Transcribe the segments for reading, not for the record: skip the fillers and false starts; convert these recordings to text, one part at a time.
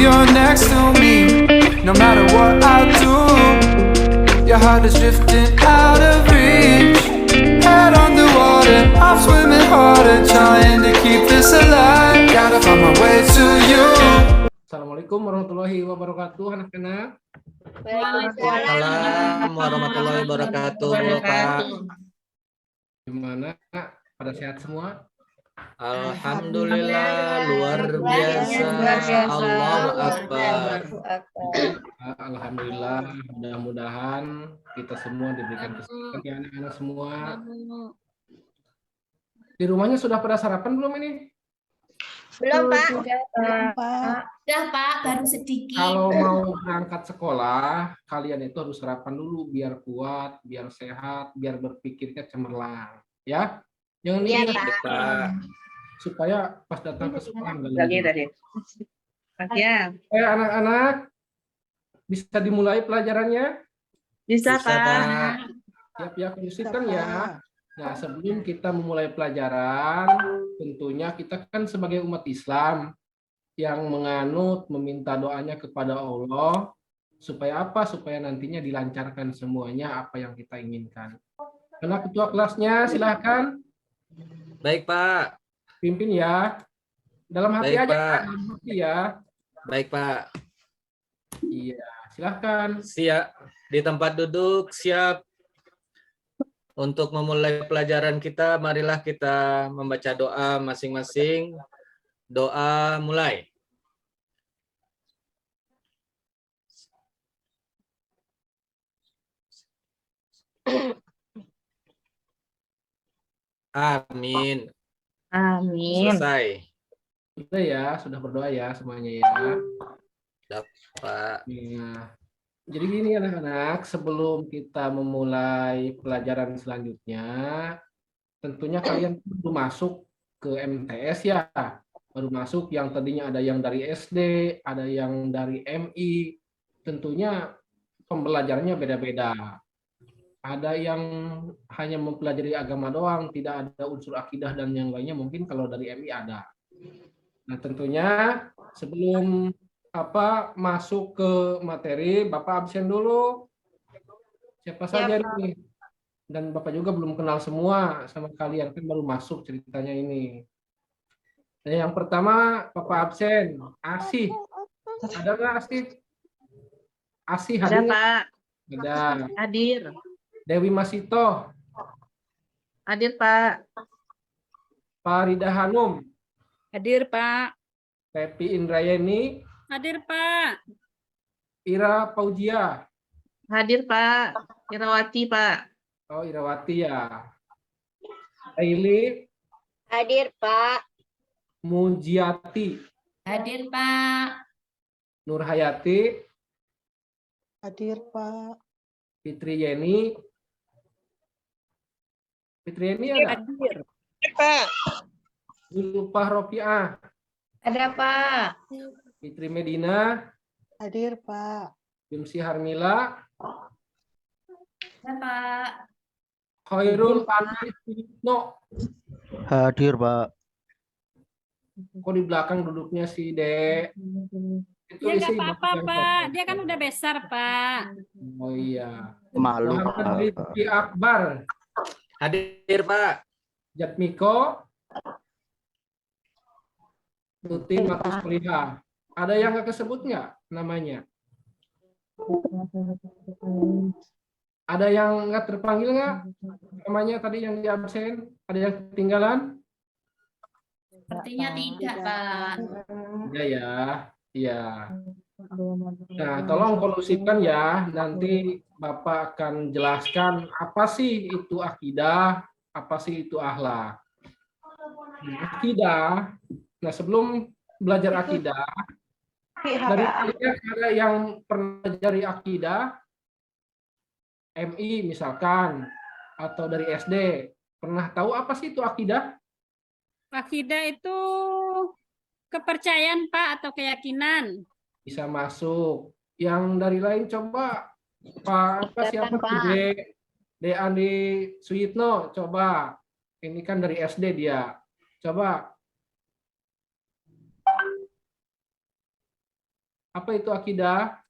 you're next to me. No matter what I do, your heart is drifting out of reach. Head underwater, I'm swimming harder, trying to keep this alive. Gotta find my way to you. Assalamualaikum warahmatullahi wabarakatuh, anak-anak. Waalaikumsalam warahmatullahi wabarakatuh, Pak. Gimana? Pada sehat semua? Alhamdulillah, luar biasa. Allahu Akbar. Alhamdulillah, mudah-mudahan kita semua diberikan kesehatan ya anak-anak semua. Di rumahnya sudah pada sarapan belum ini? Belum, Pak. Udah, Pak, baru sedikit. Kalau mau berangkat sekolah, kalian itu harus sarapan dulu biar kuat, biar sehat, biar berpikirnya cemerlang, ya. Jangan Iya, ingat Pak. supaya pas datang ke sekolah nggak Lagi lupa. tadi. Ya, Anak-anak bisa dimulai pelajarannya? bisa, Bisa, Pak. Siap ya, kondusifkan ya. Nah, sebelum kita memulai pelajaran, tentunya kita kan sebagai umat Islam yang menganut, meminta doanya kepada Allah, supaya apa? Supaya nantinya dilancarkan semuanya apa yang kita inginkan. Karena ketua kelasnya, silakan Baik, Pak. pimpin ya. Dalam hati Baik, aja, Pak. dalam hati ya. Baik, Pak. Iya, silakan. Siap di tempat duduk, siap. Untuk memulai pelajaran kita, marilah kita membaca doa masing-masing. Doa mulai. Amin. Amin. Selesai, Sudah ya, sudah berdoa ya semuanya ya. Pak. Nah, jadi gini anak-anak, sebelum kita memulai pelajaran selanjutnya, tentunya kalian baru masuk ke MTS ya. Baru masuk yang tadinya ada yang dari SD, ada yang dari MI. Tentunya pembelajarannya beda-beda. Ada yang hanya mempelajari agama doang, tidak ada unsur akidah dan yang lainnya mungkin kalau dari MI ada. Nah, tentunya sebelum masuk ke materi, Bapak absen dulu. Siapa saja nih? Dan Bapak juga belum kenal semua sama kalian, kan baru masuk ceritanya ini. Dan yang pertama, Bapak absen. Asih. Ada nggak Asih? Asih Ada, hadir nggak? Pak. Ada. Hadir. Dewi Masito, Hadir, Pak. Farida Hanum, Hadir, Pak. Pepi Indrayeni, Hadir, Pak. Ira Paujia. Hadir, Pak. Irawati, Pak. Oh, Irawati ya. Aili Hadir, Pak. Mujiati, Hadir, Pak. Nurhayati, Hadir, Pak. Fitri Yeni. Fitri Yeni ada? Hadir. Pak. Zulfah Rofiah, Ada, Pak. Fitri Medina, Hadir, Pak. Jumsi Harmila, Ada, Pak. Khairul Fadli Suyitno. Hadir, Pak. Kok di belakang duduknya si Dek? Itu Ya nggak isi apa-apa, yang Pak. foto. Dia kan udah besar, Pak. Oh iya. Malu, Muhammad Pak. Rizky Akbar, Hadir, Pak. Jatmiko, Tuti Matus Kuliah. Ada yang nggak kesebut nggak namanya? Ada yang nggak terpanggil nggak? Namanya tadi yang di absen? Ada yang ketinggalan? Sepertinya tidak, Pak. Iya ya, iya. Nah, tolong kondusifkan ya. Nanti Bapak akan jelaskan apa sih itu akidah, apa sih itu akhlak. Akidah. Nah, sebelum belajar akidah, dari kalian ada yang pernah belajar akidah, MI misalkan, atau dari SD, pernah tahu apa sih itu akidah? Akidah itu kepercayaan, Pak, atau keyakinan. Bisa masuk. Yang dari lain coba Pak siapa Pak. De Andi Suyitno, coba. Ini kan dari SD dia. Coba. Apa itu akidah?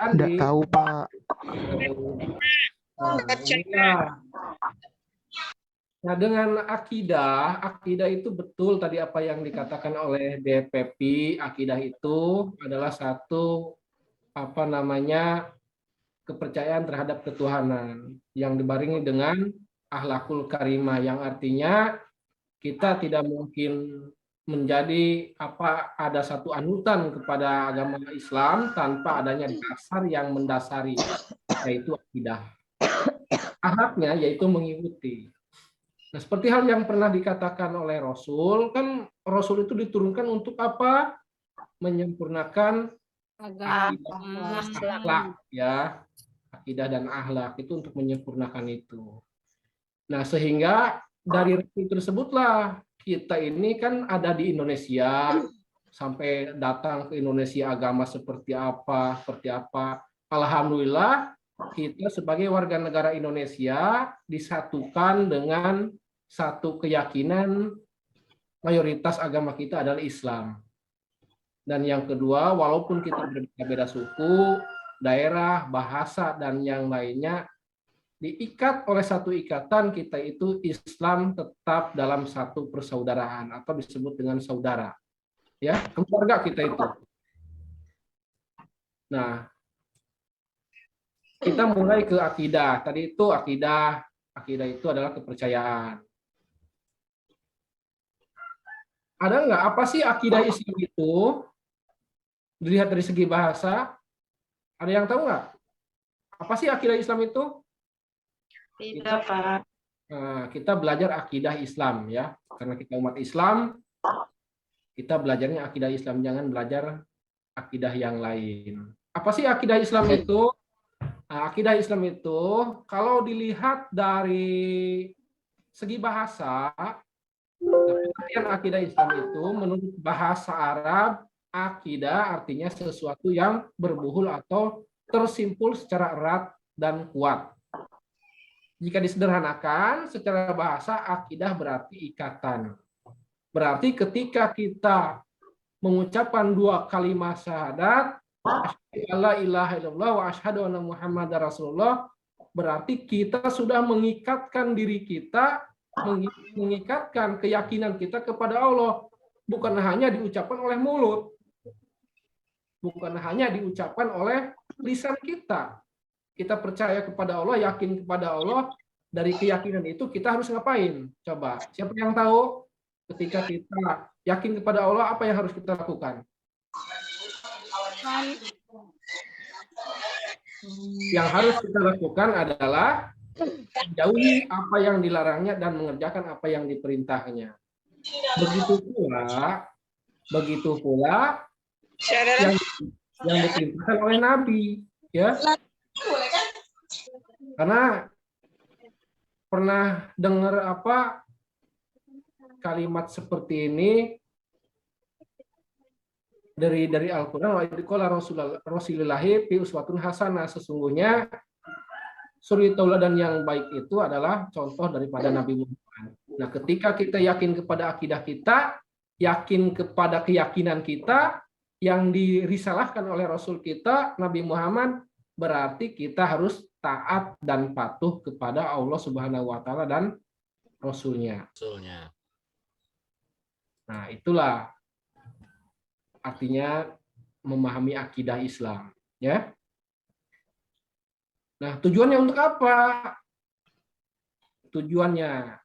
Enggak Andi. tahu, Pak. Nah, inilah. Nah, dengan akidah itu betul tadi apa yang dikatakan oleh DPP, akidah itu adalah satu kepercayaan terhadap ketuhanan yang dibarengi dengan akhlakul karimah, yang artinya kita tidak mungkin menjadi ada satu anutan kepada agama Islam tanpa adanya dasar yang mendasari, yaitu akidah. Akhlaknya yaitu mengikuti. Nah, seperti hal yang pernah dikatakan oleh Rasul, kan Rasul itu diturunkan untuk apa? Menyempurnakan akhlak, ya. Akidah dan akhlak itu untuk menyempurnakan itu. Nah, sehingga dari Rasul tersebutlah kita ini kan ada di Indonesia, sampai datang ke Indonesia agama seperti apa. Alhamdulillah kita sebagai warga negara Indonesia disatukan dengan satu keyakinan mayoritas agama kita adalah Islam. Dan yang kedua, walaupun kita berbeda-beda suku, daerah, bahasa, dan yang lainnya, diikat oleh satu ikatan kita itu Islam tetap dalam satu persaudaraan atau disebut dengan saudara. Ya, keluarga kita itu. Nah, kita mulai ke akidah. Tadi itu akidah itu adalah kepercayaan. Ada nggak apa sih akidah Islam itu? Dilihat dari segi bahasa, ada yang tahu nggak? Apa sih akidah Islam itu? Tidak, Pak. Nah, kita belajar akidah Islam ya, karena kita umat Islam, kita belajarnya akidah Islam, jangan belajar akidah yang lain. Apa sih akidah Islam itu? Nah, akidah Islam itu kalau dilihat dari segi bahasa, pengertian akidah Islam itu menurut bahasa Arab, akidah artinya sesuatu yang berbuhul atau tersimpul secara erat dan kuat. Jika disederhanakan secara bahasa, akidah berarti ikatan. Berarti ketika kita mengucapkan dua kalimat syahadat, asyhadu alla ilaha illallah wa asyhadu anna muhammadar rasulullah, berarti kita sudah mengikatkan diri kita, mengikatkan keyakinan kita kepada Allah, bukan hanya diucapkan oleh mulut, bukan hanya diucapkan oleh lisan kita. Kita percaya kepada Allah, yakin kepada Allah, dari keyakinan itu kita harus ngapain? Coba, siapa yang tahu ketika kita yakin kepada Allah, apa yang harus kita lakukan? Yang harus kita lakukan adalah jauhi apa yang dilarangnya dan mengerjakan apa yang diperintahnya. Begitu pula yang diperintahkan oleh Nabi, ya. Karena pernah dengar kalimat seperti ini dari Al-Qur'an, wa idqala Rasulillahi fi uswatun hasanah, sesungguhnya suri tauladan yang baik itu adalah contoh daripada Nabi Muhammad. Nah, ketika kita yakin kepada akidah kita, yakin kepada keyakinan kita yang dirisalahkan oleh Rasul kita, Nabi Muhammad, berarti kita harus taat dan patuh kepada Allah Subhanahu wa taala dan Rasul-Nya. Nah, itulah artinya memahami akidah Islam, ya. Nah, tujuannya untuk apa? Tujuannya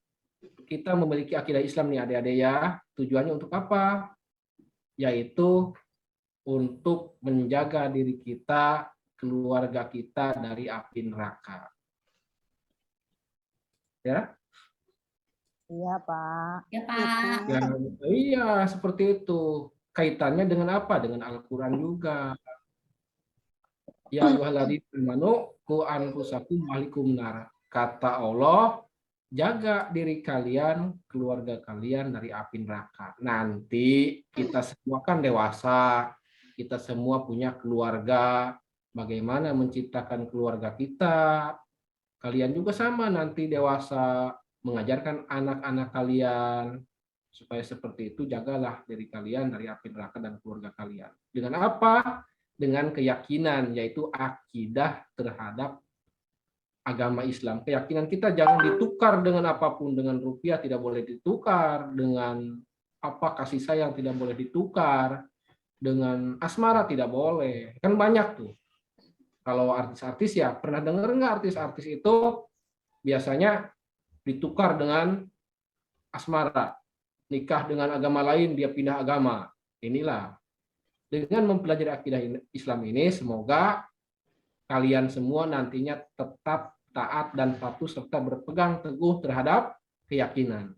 kita memiliki akidah Islam nih adik-adik ya. Tujuannya untuk apa? Yaitu untuk menjaga diri kita, keluarga kita dari api neraka. Ya? Iya, Pak. Ya, Pak. Ya, iya, seperti itu. Kaitannya dengan apa? Dengan Al-Qur'an juga. Ya ayyuhalladzina amanu qu anfusakum wa ahlikum nar. Kata Allah, jaga diri kalian, keluarga kalian dari api neraka. Nanti kita semua kan dewasa, kita semua punya keluarga. Bagaimana menciptakan keluarga kita? Kalian juga sama nanti dewasa, mengajarkan anak-anak kalian Supaya seperti itu, jagalah diri kalian dari api neraka dan keluarga kalian. Dengan apa? Dengan keyakinan, yaitu akidah terhadap agama Islam. Keyakinan kita jangan ditukar dengan apapun, dengan rupiah tidak boleh ditukar, dengan apa kasih sayang tidak boleh ditukar, dengan asmara tidak boleh. Kan banyak tuh. Kalau artis-artis ya, pernah dengar nggak artis-artis itu biasanya ditukar dengan asmara. Nikah dengan agama lain, dia pindah agama. Inilah. Dengan mempelajari akidah Islam ini, semoga kalian semua nantinya tetap taat dan patuh serta berpegang teguh terhadap keyakinan.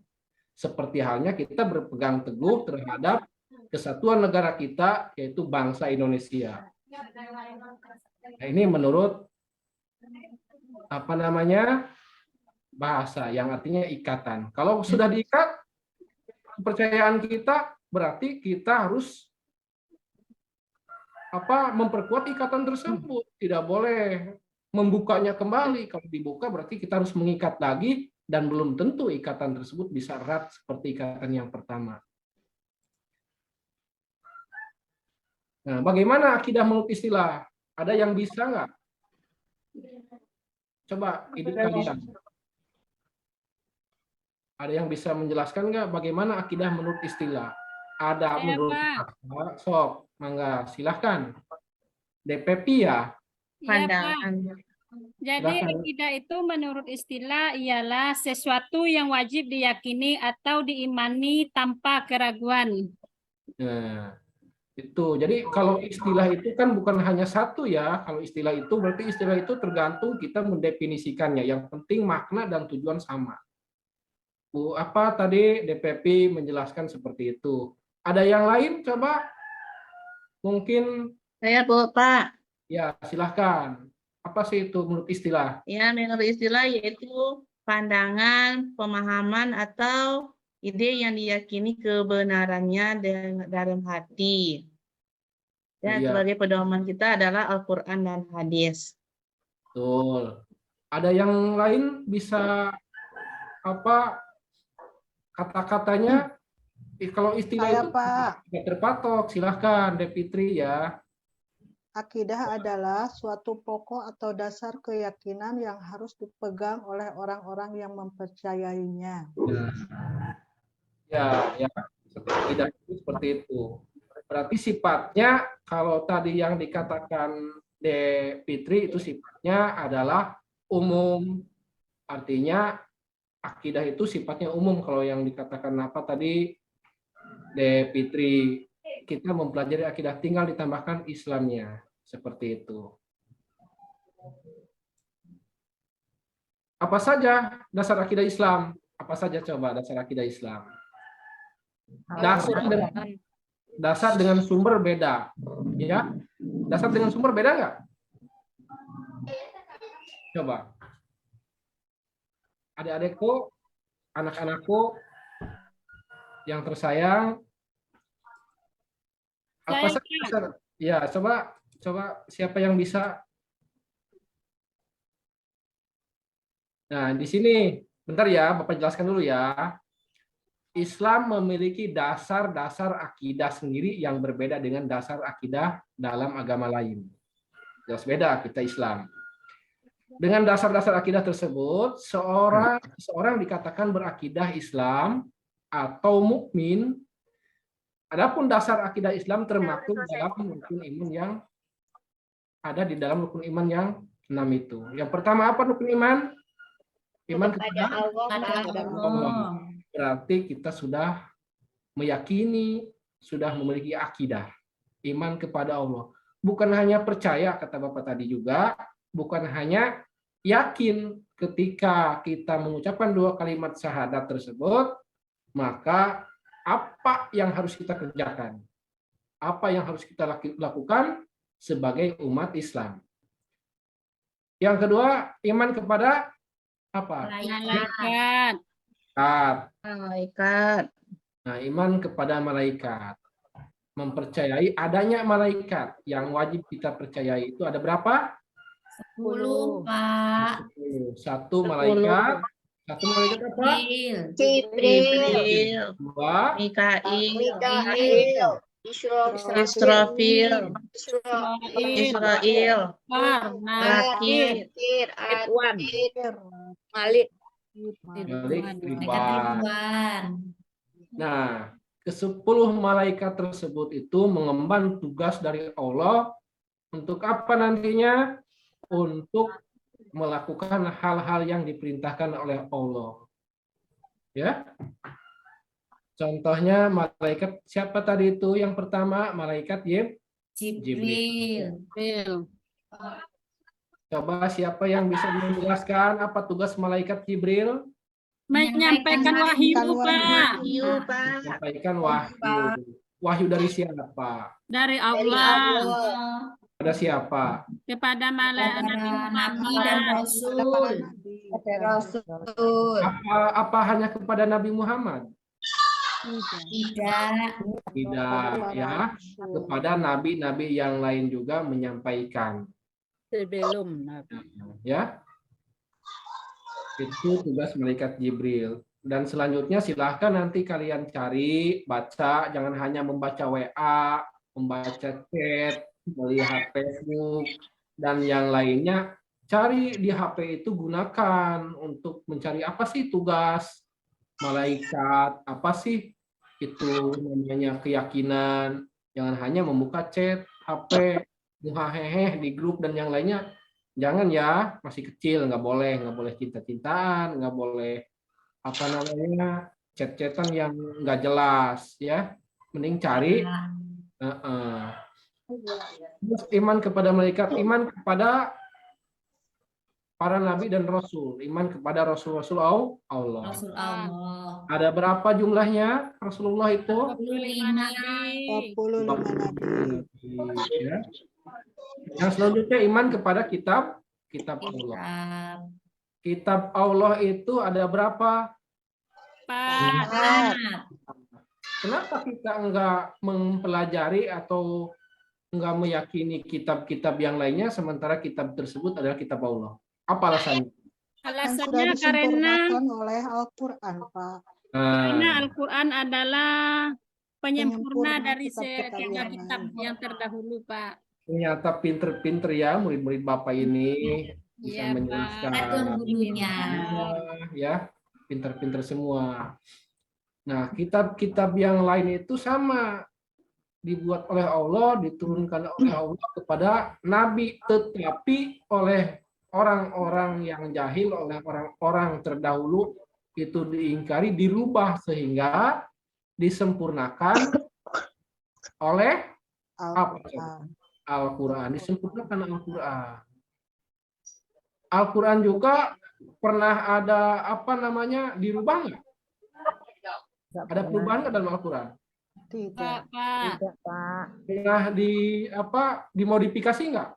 Seperti halnya kita berpegang teguh terhadap kesatuan negara kita, yaitu bangsa Indonesia. Nah, ini menurut apa namanya bahasa yang artinya ikatan. Kalau sudah diikat kepercayaan kita, berarti kita harus memperkuat ikatan tersebut. Tidak boleh membukanya kembali. Kalau dibuka berarti kita harus mengikat lagi, dan belum tentu ikatan tersebut bisa erat seperti ikatan yang pertama. Nah, bagaimana akidah menurut istilah? Ada yang bisa nggak? Coba ide kalian. Ada yang bisa menjelaskan nggak bagaimana akidah menurut istilah? Ada menurut Pak. Sok, mangga, silahkan. DPP ya? Pandangan. Jadi akidah itu menurut istilah ialah sesuatu yang wajib diyakini atau diimani tanpa keraguan. Nah, itu. Jadi kalau istilah itu kan bukan hanya satu ya. Kalau istilah itu berarti istilah itu tergantung kita mendefinisikannya. Yang penting makna dan tujuan sama. Bu, apa tadi DPP menjelaskan seperti itu. Ada yang lain coba? Mungkin Saya Pak. ya, silahkan. Apa sih itu menurut istilah? Ya, menurut istilah yaitu pandangan, pemahaman, atau ide yang diyakini kebenarannya dalam hati. Dan Iya. sebagai pedoman kita adalah Al-Quran dan hadis. Betul. Ada yang lain bisa kata-katanya? Kalau istilah Saya, itu Pak. tidak terpatok, silahkan Depitri ya. Akidah adalah suatu pokok atau dasar keyakinan yang harus dipegang oleh orang-orang yang mempercayainya. Ya, akidah itu seperti itu. Berarti sifatnya kalau tadi yang dikatakan Depitri itu sifatnya adalah umum. Artinya akidah itu sifatnya umum. Kalau yang dikatakan apa tadi Depitri, kita mempelajari akidah, tinggal ditambahkan Islamnya, seperti itu. Apa saja dasar akidah Islam? Apa saja coba dasar akidah Islam? Dasar dengan sumber beda, ya. Dasar dengan sumber beda nggak? Coba. Adik-adikku, anak-anakku yang tersayang, apa saja dasar? Ya, coba siapa yang bisa? Nah, di sini bentar ya, Bapak jelaskan dulu ya. Islam memiliki dasar-dasar akidah sendiri yang berbeda dengan dasar akidah dalam agama lain. Jelas beda kita Islam. Dengan dasar-dasar akidah tersebut, seorang dikatakan berakidah Islam atau mukmin. Adapun dasar akidah Islam termaktub dalam rukun iman yang ada di dalam rukun iman yang 6 itu. Yang pertama apa rukun iman? Iman kepada Allah. Berarti kita sudah meyakini, sudah memiliki akidah. Iman kepada Allah. Bukan hanya percaya, kata Bapak tadi juga, bukan hanya yakin ketika kita mengucapkan 2 kalimat syahadat tersebut, maka apa yang harus kita kerjakan? Apa yang harus kita lakukan sebagai umat Islam? Yang kedua, iman kepada apa? Malaikat. Malaikat. Nah, iman kepada malaikat. Mempercayai adanya malaikat. Yang wajib kita percayai itu ada berapa? 10, Pak. 1 malaikat, Satu malaikat apa? Jibril. Jibril, Dua, Mikail, Mikail, Israfil, Israel, Rakil, Atir, Malik. Malik, Malaikat Ridwan. Ridwan. Nah, ke-10 malaikat tersebut itu mengemban tugas dari Allah untuk apa nantinya? Untuk melakukan hal-hal yang diperintahkan oleh Allah. Ya. Contohnya malaikat siapa tadi itu? Yang pertama malaikat Jibril. Coba siapa yang bisa menjelaskan apa tugas malaikat Jibril? Menyampaikan wahyu, Pak. Wahyu, Pak. Menyampaikan wahyu. Wahyu dari siapa? Dari Dari Allah Allah. Pada siapa? kepada malaikat Nabi Nabi dan Muhammad. Rasul. Rasul. Apa hanya kepada Nabi Muhammad? Tidak. Tidak, ya. Kepada nabi-nabi yang lain juga menyampaikan. Sebelum Ya. Itu tugas malaikat Jibril. Dan selanjutnya silahkan nanti kalian cari, baca, jangan hanya membaca WA, membaca chat, melihat Facebook, dan yang lainnya. Cari di HP itu gunakan untuk mencari apa sih tugas malaikat, apa sih itu namanya keyakinan. Jangan hanya membuka chat, HP, muhahehe di grup dan yang lainnya. Jangan ya, masih kecil, nggak boleh cinta-cintaan, nggak boleh apa namanya chat-chatan yang nggak jelas ya. Mending cari. Terus iman kepada malaikat, iman kepada para nabi dan rasul, iman kepada rasul-rasul Allah. Rasul Allah. Ada berapa jumlahnya Rasulullah itu? 45 nabi. Ya. Yang selanjutnya iman kepada kitab Allah. Kitab Allah itu ada berapa? Pak. Kenapa kita enggak mempelajari atau enggak meyakini kitab-kitab yang lainnya sementara kitab tersebut adalah kitab Allah? Apa alasannya? Alasannya karena oleh Al-Quran, Pak. karena Al-Quran adalah penyempurna Penyempurna dari kitab-kitab segala yang kitab lain. yang terdahulu, Pak. Ternyata pinter-pinter ya murid-murid Bapak ini bisa Iya, Pak. menjelaskan. Dahulunya. Ya, pinter-pinter semua. Nah, kitab-kitab yang lain itu sama dibuat oleh Allah, diturunkan oleh Allah kepada nabi, tetapi oleh orang-orang yang jahil, oleh orang-orang terdahulu itu diingkari, dirubah sehingga disempurnakan oleh Al-Quran. Disempurnakan Al-Quran. Al-Quran juga pernah ada apa namanya dirubah nggak? Ada perubahan nggak dalam Al-Quran? Tidak. Pak. Pernah dimodifikasi nggak?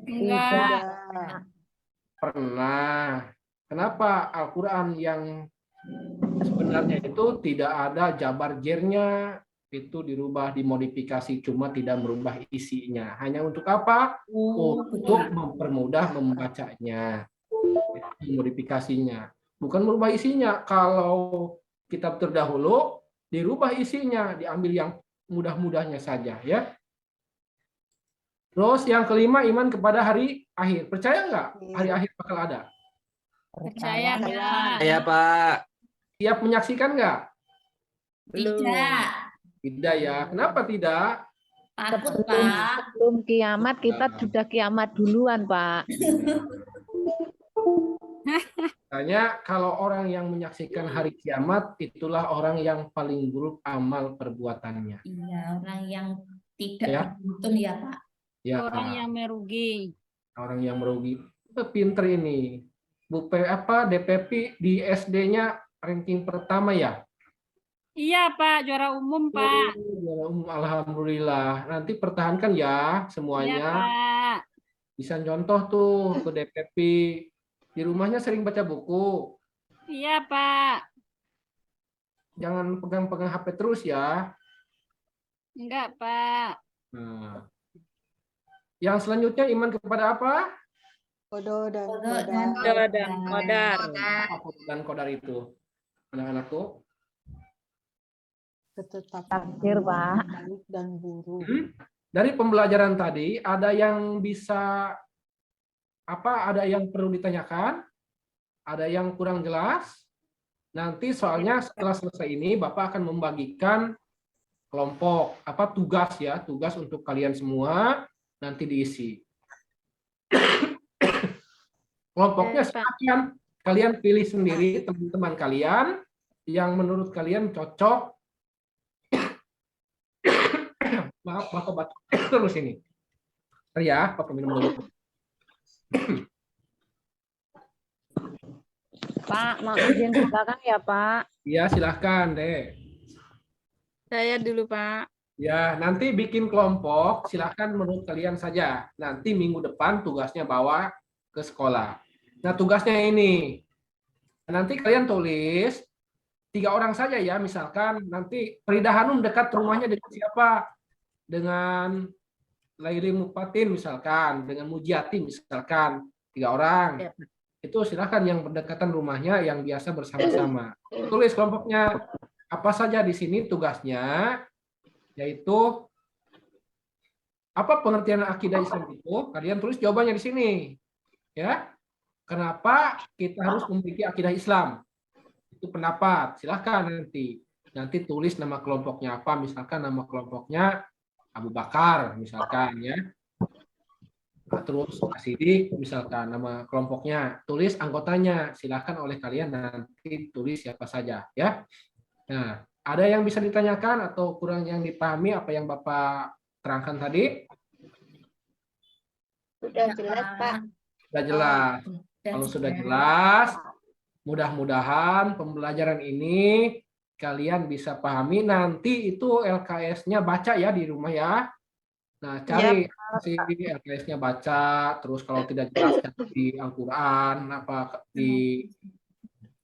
Enggak. Pernah. Kenapa Al-Quran yang sebenarnya itu tidak ada jabar jernya itu dirubah, dimodifikasi, cuma tidak merubah isinya. Hanya untuk apa? Untuk mempermudah membacanya. Modifikasinya. Bukan merubah isinya. Kalau kitab terdahulu dirubah isinya, diambil yang mudah-mudahnya saja, ya. Terus yang kelima, iman kepada hari akhir. Percaya nggak hari akhir bakal ada? Percaya, Pak. Ya, Pak. Siap menyaksikan nggak? Tidak. Tidak ya. Kenapa tidak? Takut, Pak. Sebelum kiamat kita sudah kiamat duluan, Pak. Makanya kalau orang yang menyaksikan hari kiamat, itulah orang yang paling buruk amal perbuatannya. Iya, orang yang tidak Ya. beruntung ya, Pak. Ya, Orang yang merugi. orang yang merugi. Pinter ini. DPP di SD-nya ranking pertama ya? Iya, Pak, juara umum, Pak. Alhamdulillah. Nanti pertahankan ya Iya, semuanya. Pak. Bisa contoh tuh ke DPP. Di rumahnya sering baca buku. Iya, Pak. Jangan pegang-pegang HP terus ya. Enggak, Pak. Nah. Yang selanjutnya iman kepada apa? Kodo dan Kodo dan kodar. Kodo dan kodar. Apa kodo dan kodar itu? Anak-anakku? Ketetapan Takdir, Pak. baik dan buruk. Dari pembelajaran tadi ada yang bisa ada yang perlu ditanyakan? Ada yang kurang jelas? Nanti soalnya setelah selesai ini Bapak akan membagikan kelompok tugas untuk kalian semua nanti diisi. Kelompoknya silakan kalian pilih sendiri teman-teman kalian yang menurut kalian cocok. Maaf, Bapak batuk terus ini. Bentar ya, Bapak minum dulu. Pak, mau izin ke belakang ya, Pak? Ya, silahkan deh. Saya dulu, Pak. Ya, nanti bikin kelompok, silahkan menurut kalian saja. Nanti minggu depan tugasnya bawa ke sekolah. Nah, tugasnya ini. Nanti kalian tulis 3 orang saja ya, misalkan nanti Frida Hanum dekat rumahnya dengan siapa? Dengan Laili Mupatin misalkan, dengan Mujiati misalkan, 3 orang. Ya. Itu silahkan yang berdekatan rumahnya yang biasa bersama-sama. Tulis kelompoknya apa saja di sini tugasnya, yaitu apa pengertian akidah Islam itu, kalian tulis jawabannya di sini. Ya. Kenapa kita harus memiliki akidah Islam? Itu pendapat. Silahkan nanti tulis nama kelompoknya apa, misalkan nama kelompoknya Abu Bakar misalkan ya. Terus Asidik misalkan nama kelompoknya, tulis anggotanya, silahkan oleh kalian nanti tulis siapa saja ya. Nah, ada yang bisa ditanyakan atau kurang yang dipahami apa yang Bapak terangkan tadi? Sudah jelas, Pak. Sudah jelas. Kalau sudah jelas, mudah-mudahan pembelajaran ini kalian bisa pahami. Nanti itu LKS-nya baca ya di rumah ya. Nah, cari LKS-nya baca, terus kalau tidak jelas di Al-Quran, di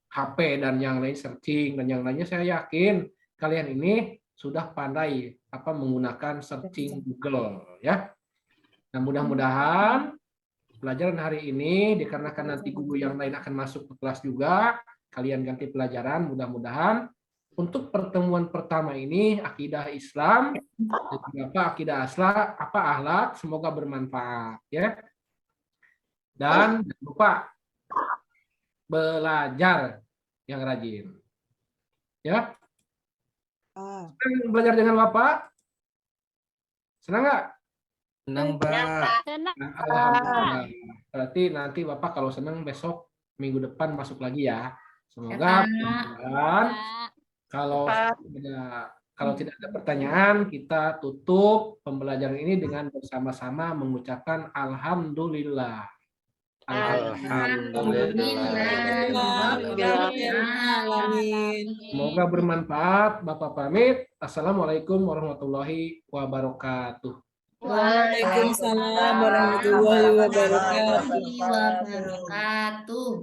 HP dan yang lain searching dan yang lainnya, saya yakin kalian ini sudah pandai menggunakan searching Google ya. Nah, mudah-mudahan pelajaran hari ini dikarenakan nanti guru yang lain akan masuk ke kelas juga, kalian ganti pelajaran, mudah-mudahan untuk pertemuan pertama ini akidah Islam dan akidah akhlak semoga bermanfaat ya. Dan jangan lupa belajar yang rajin. Ya. Senang belajar dengan Bapak? Senang nggak? Senang, Pak. Alhamdulillah. Berarti nanti Bapak kalau senang besok minggu depan masuk lagi ya. Semoga kalau tidak ada pertanyaan, kita tutup pembelajaran ini dengan bersama-sama mengucapkan alhamdulillah. Semoga bermanfaat. Bapak pamit. Assalamualaikum warahmatullahi wabarakatuh. Waalaikumsalam warahmatullahi wabarakatuh. Wabarakatuh.